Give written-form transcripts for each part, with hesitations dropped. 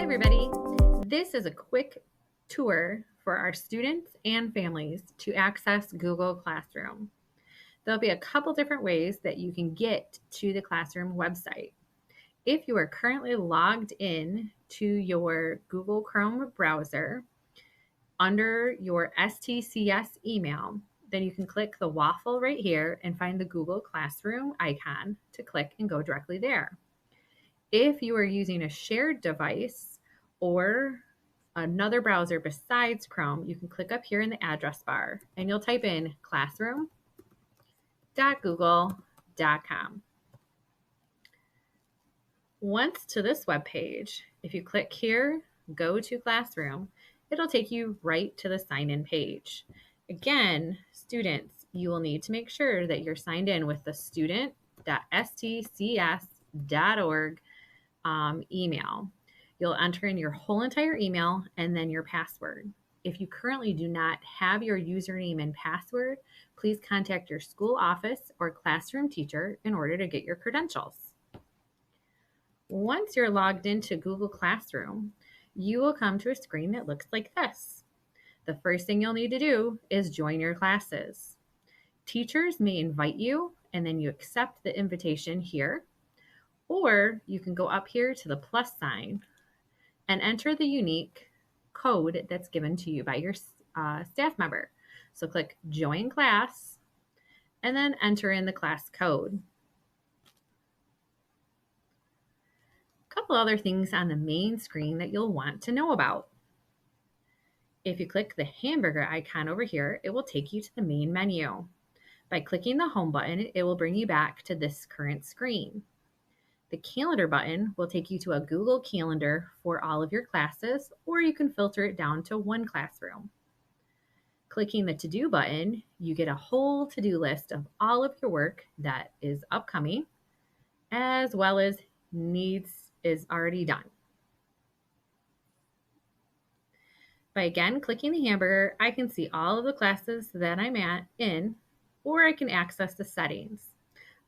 everybody. This is a quick tour for our students and families to access Google Classroom. There'll be a couple different ways that you can get to the Classroom website. If you are currently logged in to your Google Chrome browser under your STCS email, then you can click the waffle right here and find the Google Classroom icon to click and go directly there. If you are using a shared device or another browser besides Chrome, you can click up here in the address bar and you'll type in classroom.google.com. Once to this web page, if you click here, go to Classroom, it'll take you right to the sign-in page. Again, students, you will need to make sure that you're signed in with the student.stcs.org email. You'll enter in your whole entire email and then your password. If you currently do not have your username and password, please contact your school office or classroom teacher in order to get your credentials. Once you're logged into Google Classroom, you will come to a screen that looks like this. The first thing you'll need to do is join your classes. Teachers may invite you and then you accept the invitation here. Or you can go up here to the plus sign and enter the unique code that's given to you by your staff member. So click Join Class and then enter in the class code. A couple other things on the main screen that you'll want to know about. If you click the hamburger icon over here, it will take you to the main menu. By clicking the home button, it will bring you back to this current screen. The calendar button will take you to a Google Calendar for all of your classes, or you can filter it down to one classroom. Clicking the to-do button, you get a whole to-do list of all of your work that is upcoming, as well as needs is already done. By again clicking the hamburger, I can see all of the classes that I'm in, or I can access the settings.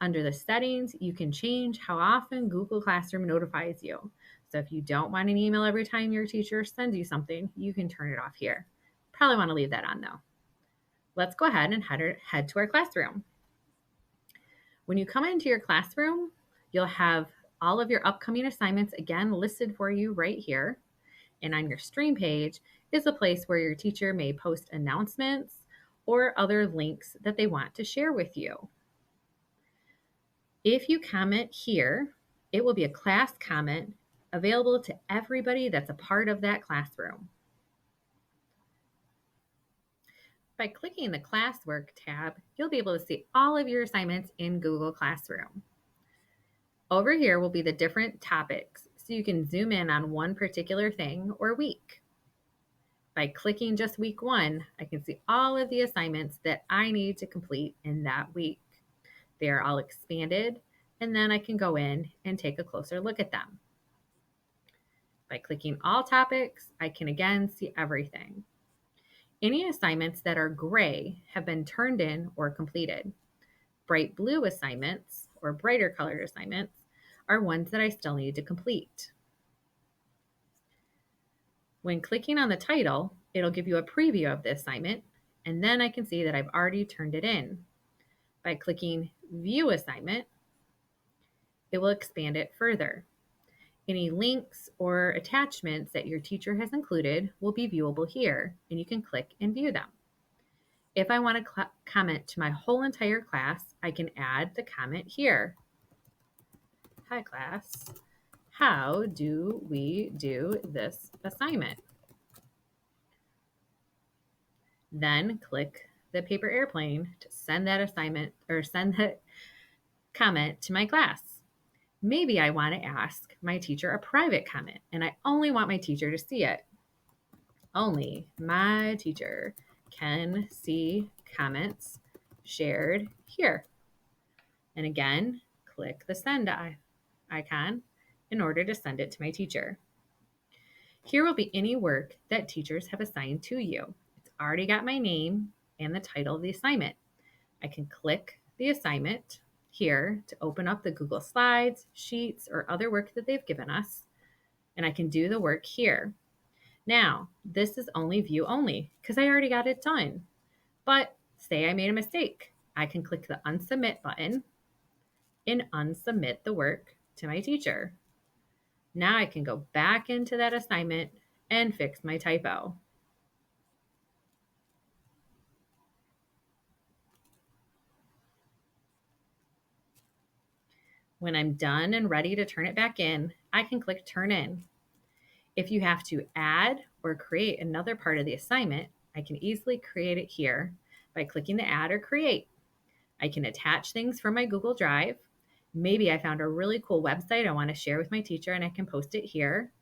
Under the settings, you can change how often Google Classroom notifies you. So if you don't want an email every time your teacher sends you something, you can turn it off here. Probably want to leave that on though. Let's go ahead and head to our classroom. When you come into your classroom, you'll have all of your upcoming assignments again listed for you right here. And on your stream page is a place where your teacher may post announcements or other links that they want to share with you. If you comment here, it will be a class comment available to everybody that's a part of that classroom. By clicking the Classwork tab, you'll be able to see all of your assignments in Google Classroom. Over here will be the different topics, so you can zoom in on one particular thing or week. By clicking just week 1, I can see all of the assignments that I need to complete in that week. They are all expanded, and then I can go in and take a closer look at them. By clicking all topics, I can again see everything. Any assignments that are gray have been turned in or completed. Bright blue assignments or brighter colored assignments are ones that I still need to complete. When clicking on the title, it'll give you a preview of the assignment, and then I can see that I've already turned it in. By clicking View Assignment, it will expand it further. Any links or attachments that your teacher has included will be viewable here, and you can click and view them. If I want to comment to my whole entire class, I can add the comment here. Hi class, how do we do this assignment? Then click the paper airplane to send that assignment or send that comment to my class. Maybe I want to ask my teacher a private comment and I only want my teacher to see it. Only my teacher can see comments shared here. And again, click the send icon in order to send it to my teacher. Here will be any work that teachers have assigned to you. It's already got my name and the title of the assignment. I can click the assignment here to open up the Google Slides, Sheets, or other work that they've given us. and I can do the work here. Now, this is only view only because I already got it done. But say I made a mistake. I can click the unsubmit button and unsubmit the work to my teacher. Now I can go back into that assignment and fix my typo. When I'm done and ready to turn it back in, I can click Turn In. If you have to add or create another part of the assignment, I can easily create it here by clicking the Add or Create. I can attach things from my Google Drive. Maybe I found a really cool website I want to share with my teacher and I can post it here.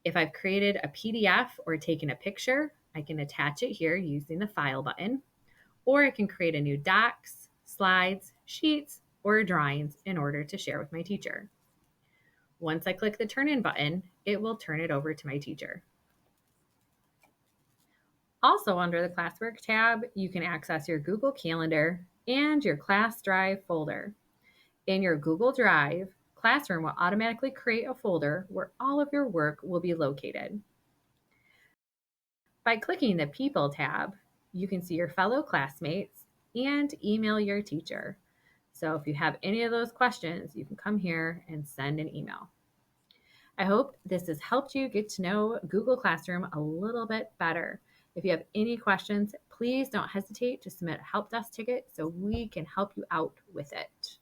If I've created a PDF or taken a picture, I can attach it here using the File button. Or I can create a new docs, slides, sheets, or drawings in order to share with my teacher. Once I click the Turn In button, it will turn it over to my teacher. Also under the Classwork tab, you can access your Google Calendar and your Class Drive folder. In your Google Drive, Classroom will automatically create a folder where all of your work will be located. By clicking the People tab, you can see your fellow classmates and email your teacher. So if you have any of those questions, you can come here and send an email. I hope this has helped you get to know Google Classroom a little bit better. If you have any questions, please don't hesitate to submit a help desk ticket so we can help you out with it.